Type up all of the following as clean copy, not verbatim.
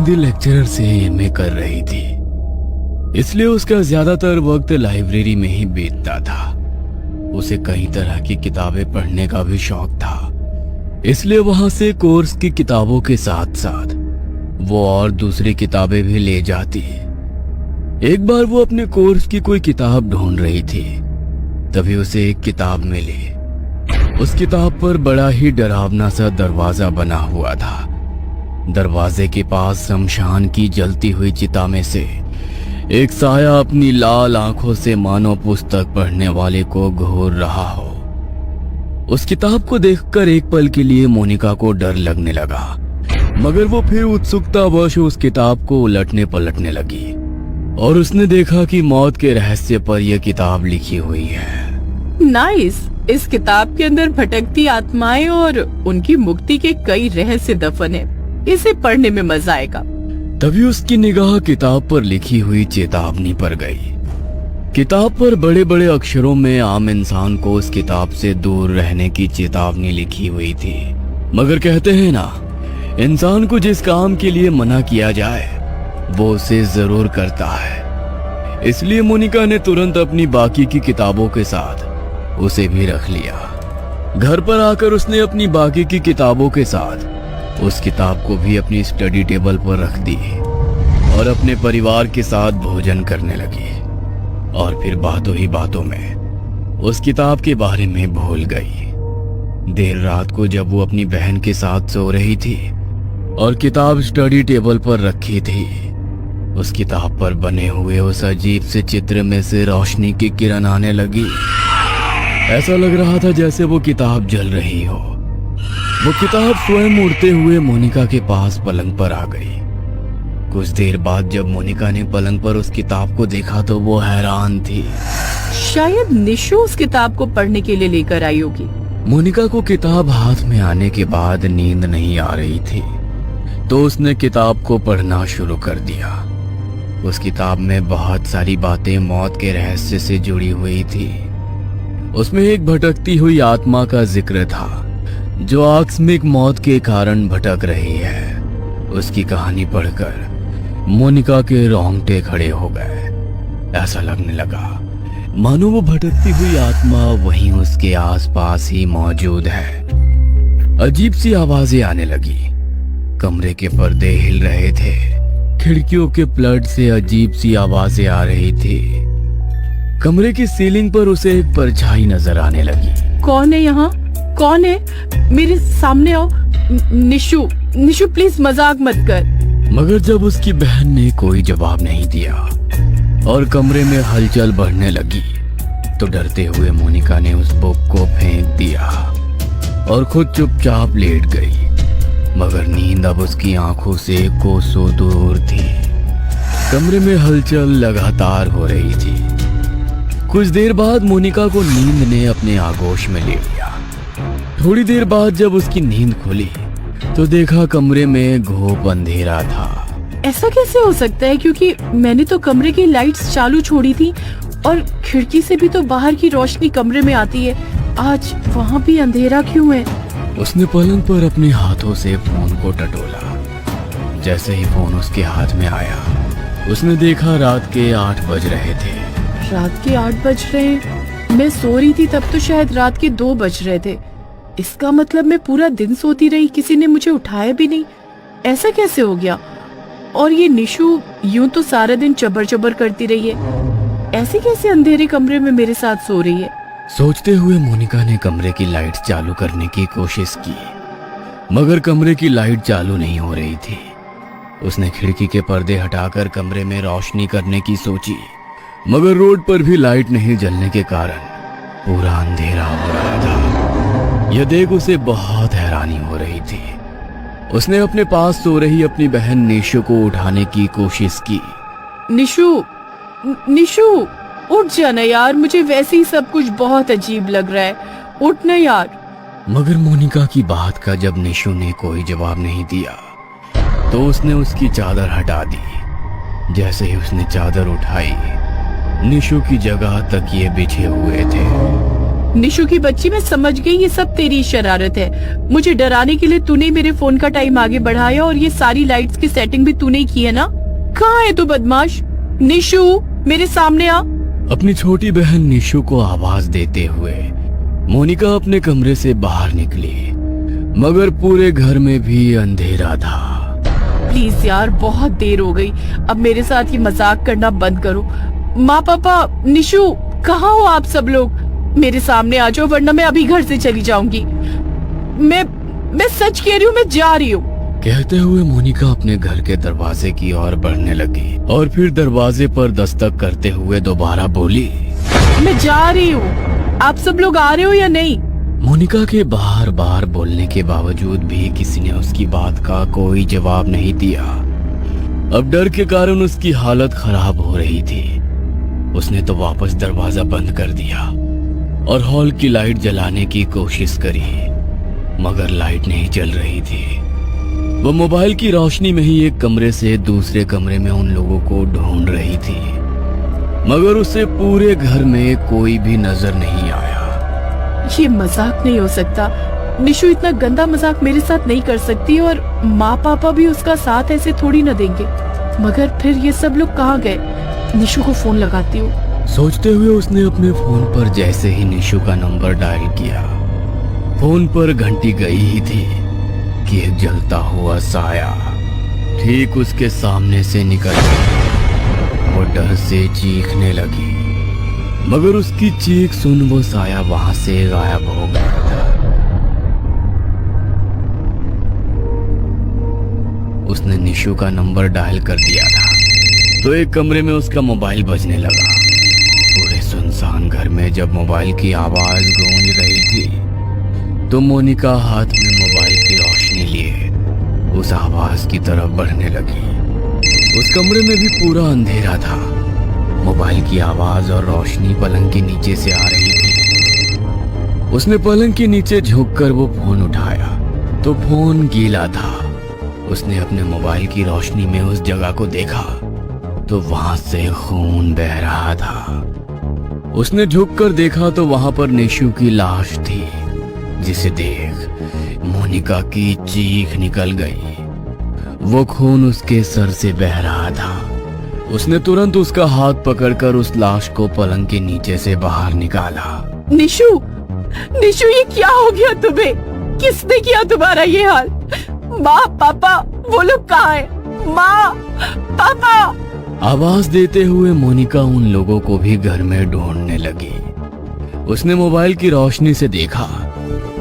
Hindi lecturer से MA कर रही थी, इसलिए उसका ज्यादातर वक्त लाइब्रेरी में ही बीतता था। उसे कई तरह की किताबें पढ़ने का भी शौक था, इसलिए वहां से कोर्स की किताबों के साथ साथ वो और दूसरी किताबें भी ले जाती। एक बार वो अपने कोर्स की कोई किताब ढूंढ रही थी, तभी उसे एक किताब मिली। उस किताब पर बड़ा ही डरावना सा दरवाजा बना हुआ था। दरवाजे के पास शमशान की जलती हुई चिता में से एक साया अपनी लाल आंखों से मानो पुस्तक पढ़ने वाले को घूर रहा हो। उस किताब को देखकर एक पल के लिए मोनिका को डर लगने लगा, मगर वो फिर उत्सुकतावश उस किताब को उलटने पलटने लगी और उसने देखा कि मौत के रहस्य पर यह किताब लिखी हुई है। नाइस। इस किताब के अंदर भटकती आत्माएं और उनकी मुक्ति के कई रहस्य दफन है। इसे पढ़ने में मजा आएगा। तभी उसकी निगाह किताब पर लिखी हुई चेतावनी पर गई। किताब पर बड़े बड़े अक्षरों में आम इंसान को उस किताब से दूर रहने की चेतावनी लिखी हुई थी। मगर कहते हैं ना, इंसान को जिस काम के लिए मना किया जाए वो उसे जरूर करता है। इसलिए मोनिका ने तुरंत अपनी बाकी की किताबों के साथ उसे भी रख लिया। घर पर आकर उसने अपनी बाकी की किताबों के साथ उस किताब को भी अपनी स्टडी टेबल पर रख दी और अपने परिवार के साथ भोजन करने लगी। और फिर बातों ही बातों में उस किताब के बारे में भूल गई। देर रात को जब वो अपनी बहन के साथ सो रही थी और किताब स्टडी टेबल पर रखी थी, उस किताब पर बने हुए उस अजीब से चित्र में से रोशनी की किरण आने लगी। ऐसा लग रहा था जैसे वो किताब जल रही हो। वो किताब स्वयं उड़ते हुए मोनिका के पास पलंग पर आ गई। कुछ देर बाद जब मोनिका ने पलंग पर उस किताब को देखा तो वो हैरान थी। शायद निशु उस किताब को पढ़ने के लिए लेकर आई होगी। मोनिका को किताब हाथ में आने के बाद नींद नहीं आ रही थी, तो उसने किताब को पढ़ना शुरू कर दिया। उस किताब में बहुत सारी बातें मौत के रहस्य से जुड़ी हुई थी। उसमें एक भटकती हुई आत्मा का जिक्र था जो आकस्मिक मौत के कारण भटक रही है। उसकी कहानी पढ़कर मोनिका के रोंगटे खड़े हो गए। ऐसा लगने लगा मानो वो भटकती हुई आत्मा वहीं उसके आसपास ही मौजूद है। अजीब सी आवाजें आने लगी। कमरे के पर्दे हिल रहे थे। खिड़कियों के प्लग से अजीब सी आवाजें आ रही थी। कमरे की सीलिंग पर उसे एक परछाई नजर आने लगी। कौन है यहाँ? कौन है? मेरे सामने आओ। निशु, निशु प्लीज मजाक मत कर। मगर जब उसकी बहन ने कोई जवाब नहीं दिया और कमरे में हलचल बढ़ने लगी, तो डरते हुए मोनिका ने उस बुक को फेंक दिया और खुद चुपचाप लेट गई। मगर नींद अब उसकी आंखों से कोसों दूर थी। कमरे में हलचल लगातार हो रही थी। कुछ देर बाद मोनिका को नींद ने अपने आगोश में ले लिया। थोड़ी देर बाद जब उसकी नींद खुली तो देखा कमरे में घोप अंधेरा था। ऐसा कैसे हो सकता है, क्योंकि मैंने तो कमरे की लाइट्स चालू छोड़ी थी और खिड़की से भी तो बाहर की रोशनी कमरे में आती है। आज वहाँ भी अंधेरा क्यों है? उसने पलंग पर अपने हाथों से फोन को टटोला। जैसे ही फोन उसके हाथ में आया, उसने देखा रात के 8 बज रहे थे। रात के 8 बज रहे हैं? मैं सो रही थी तब तो शायद रात के 2 बज रहे थे। इसका मतलब मैं पूरा दिन सोती रही, किसी ने मुझे उठाया भी नहीं। ऐसा कैसे हो गया? और ये निशु यूं तो सारा दिन चबर चबर करती रही है, ऐसे कैसे अंधेरे कमरे में मेरे साथ सो रही है? सोचते हुए मोनिका ने कमरे की लाइट चालू करने की कोशिश की, मगर कमरे की लाइट चालू नहीं हो रही थी। उसने खिड़की के पर्दे हटाकर कमरे में रोशनी करने की सोची, मगर रोड पर भी लाइट नहीं जलने के कारण पूरा अंधेरा हो रहा था। यह देख उसे बहुत हैरानी हो रही थी। उसने अपने पास सो रही अपनी बहन निशु को उठाने की कोशिश की। निशु, निशु उठ जाना यार, मुझे वैसे ही सब कुछ बहुत अजीब लग रहा है, उठ ना यार। मगर मोनिका की बात का जब निशु ने कोई जवाब नहीं दिया तो उसने उसकी चादर हटा दी। जैसे ही उसने चादर उठाई, निशु की जगह तकिए बिछे हुए थे। निशु की बच्ची, मैं समझ गई ये सब तेरी शरारत है। मुझे डराने के लिए तूने मेरे फोन का टाइम आगे बढ़ाया और ये सारी लाइट्स की सेटिंग भी तूने की है ना। कहाँ है तू बदमाश? निशु, मेरे सामने आ। अपनी छोटी बहन निशु को आवाज देते हुए मोनिका अपने कमरे से बाहर निकली, मगर पूरे घर में भी अंधेरा था। प्लीज यार, बहुत देर हो गई, अब मेरे साथ ये मजाक करना बंद करो। माँ पापा, निशु, कहाँ हो आप सब लोग? मेरे सामने आ जाओ वरना मैं अभी घर से चली जाऊंगी। मैं सच कह रही हूँ, मैं जा रही हूँ। कहते हुए मोनिका अपने घर के दरवाजे की ओर बढ़ने लगी और फिर दरवाजे पर दस्तक करते हुए दोबारा बोली, मैं जा रही हूँ, आप सब लोग आ रहे हो या नहीं? मोनिका के बार बार बोलने के बावजूद भी किसी ने उसकी बात का कोई जवाब नहीं दिया। अब डर के कारण उसकी हालत खराब हो रही थी। उसने तो वापस दरवाजा बंद कर दिया और हॉल की लाइट जलाने की कोशिश करी, मगर लाइट नहीं जल रही थी। वो मोबाइल की रोशनी में ही एक कमरे से दूसरे कमरे में उन लोगों को ढूंढ रही थी, मगर उसे पूरे घर में कोई भी नजर नहीं आया। ये मजाक नहीं हो सकता। निशु इतना गंदा मजाक मेरे साथ नहीं कर सकती और माँ पापा भी उसका साथ ऐसे थोड़ी न देंगे। मगर फिर ये सब लोग कहाँ गए? निशु को फोन लगाती हूँ। सोचते हुए उसने अपने फोन पर जैसे ही निशु का नंबर डायल किया, फोन पर घंटी गई ही थी कि एक जलता हुआ साया ठीक उसके सामने से निकल गया। वो डर से चीखने लगी, मगर उसकी चीख सुन वो साया वहां से गायब हो गया था। उसने निशु का नंबर डायल कर दिया था तो एक कमरे में उसका मोबाइल बजने लगा। पूरे सुनसान घर में जब मोबाइल की आवाज गूंज रही थी तो मोनिका हाथ में मोबाइल की रोशनी लिए उस आवाज की तरफ बढ़ने लगी। उस कमरे में भी पूरा अंधेरा था। मोबाइल की आवाज और रोशनी पलंग के नीचे से आ रही थी। उसने पलंग के नीचे झुककर वो फोन उठाया तो फोन गीला था। उसने अपने मोबाइल की रोशनी में उस जगह को देखा तो वहां से खून बह रहा था। उसने झुककर देखा तो वहां पर निशु की लाश थी, जिसे देख मोनिका की चीख निकल गई। वो खून उसके सर से बह रहा था। उसने तुरंत उसका हाथ पकड़कर उस लाश को पलंग के नीचे से बाहर निकाला। निशु, निशु, ये क्या हो गया तुम्हें? किसने किया तुम्हारा ये हाल? माँ पापा, वो लोग कहाँ हैं? माँ पापा। आवाज देते हुए मोनिका उन लोगों को भी घर में ढूंढने लगी। उसने मोबाइल की रोशनी से देखा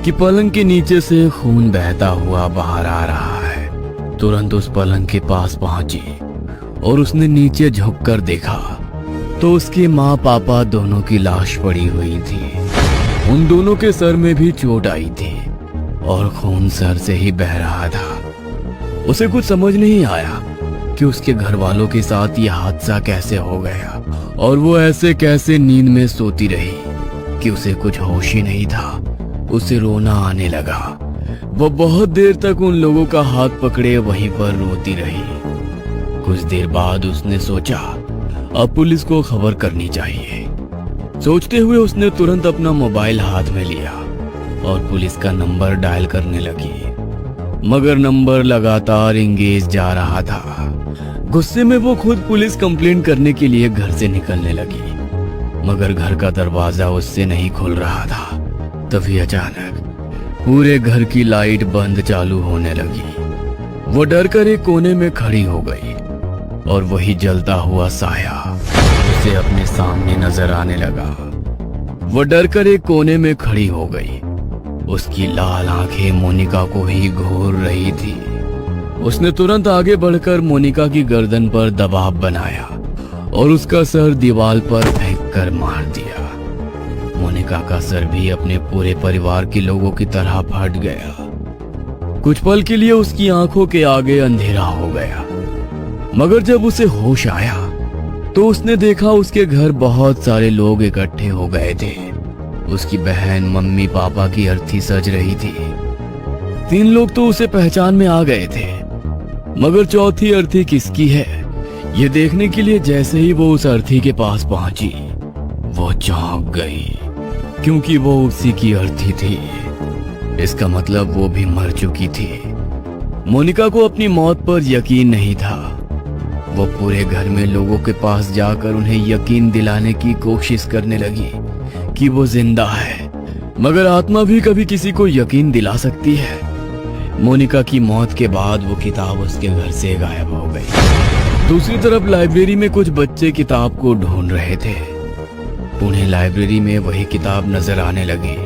कि पलंग के नीचे से खून बहता हुआ बाहर आ रहा है। तुरंत उस पलंग के पास पहुंची और उसने नीचे झुककर देखा तो उसकी माँ पापा दोनों की लाश पड़ी हुई थी। उन दोनों के सर में भी चोट आई थी और खून सर से ही बह रहा था। उसे कुछ समझ नहीं आया कि उसके घर वालों के साथ यह हादसा कैसे हो गया और वो ऐसे कैसे नींद में सोती रही कि उसे कुछ होश ही नहीं था। उसे रोना आने लगा। वो बहुत देर तक उन लोगों का हाथ पकड़े वहीं पर रोती रही। कुछ देर बाद उसने सोचा अब पुलिस को खबर करनी चाहिए। सोचते हुए उसने तुरंत अपना मोबाइल हाथ में लिया और पुलिस का नंबर डायल करने लगी, मगर नंबर लगातार एंगेज जा रहा था। गुस्से में वो खुद पुलिस कंप्लेंट करने के लिए घर से निकलने लगी, मगर घर का दरवाजा उससे नहीं खुल रहा था। तभी अचानक पूरे घर की लाइट बंद चालू होने लगी। वो डर कर एक कोने में खड़ी हो गई और वही जलता हुआ साया उसे अपने सामने नजर आने लगा। वो डर कर एक कोने में खड़ी हो गई। उसकी लाल आंखें मोनिका को ही घूर रही थी। उसने तुरंत आगे बढ़कर मोनिका की गर्दन पर दबाव बनाया और उसका सर दीवार पर फेंक कर मार दिया। मोनिका का सर भी अपने पूरे परिवार के लोगों की तरह फट गया। कुछ पल के लिए उसकी आंखों के आगे अंधेरा हो गया, मगर जब उसे होश आया तो उसने देखा उसके घर बहुत सारे लोग इकट्ठे हो गए थे। उसकी बहन, मम्मी, पापा की अर्थी सज रही थी। 3 लोग तो उसे पहचान में आ गए थे, मगर चौथी अर्थी किसकी है ये देखने के लिए जैसे ही वो उस अर्थी के पास पहुंची वो चौंक गई। क्योंकि वो उसी की अर्थी थी। इसका मतलब वो भी मर चुकी थी। मोनिका को अपनी मौत पर यकीन नहीं था। वो पूरे घर में लोगों के पास जाकर उन्हें यकीन दिलाने की कोशिश करने लगी कि वो जिंदा है, मगर आत्मा भी कभी किसी को यकीन दिला सकती है। मोनिका की मौत के बाद वो किताब उसके घर से गायब हो गई। दूसरी तरफ लाइब्रेरी में कुछ बच्चे किताब को ढूंढ रहे थे। उन्हें लाइब्रेरी में वही किताब नजर आने लगी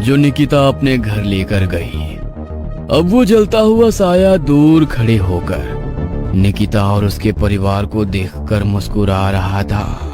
जो निकिता अपने घर लेकर गई। अब वो जलता हुआ साया दूर खड़े होकर निकिता और उसके परिवार को देखकर मुस्कुरा रहा था।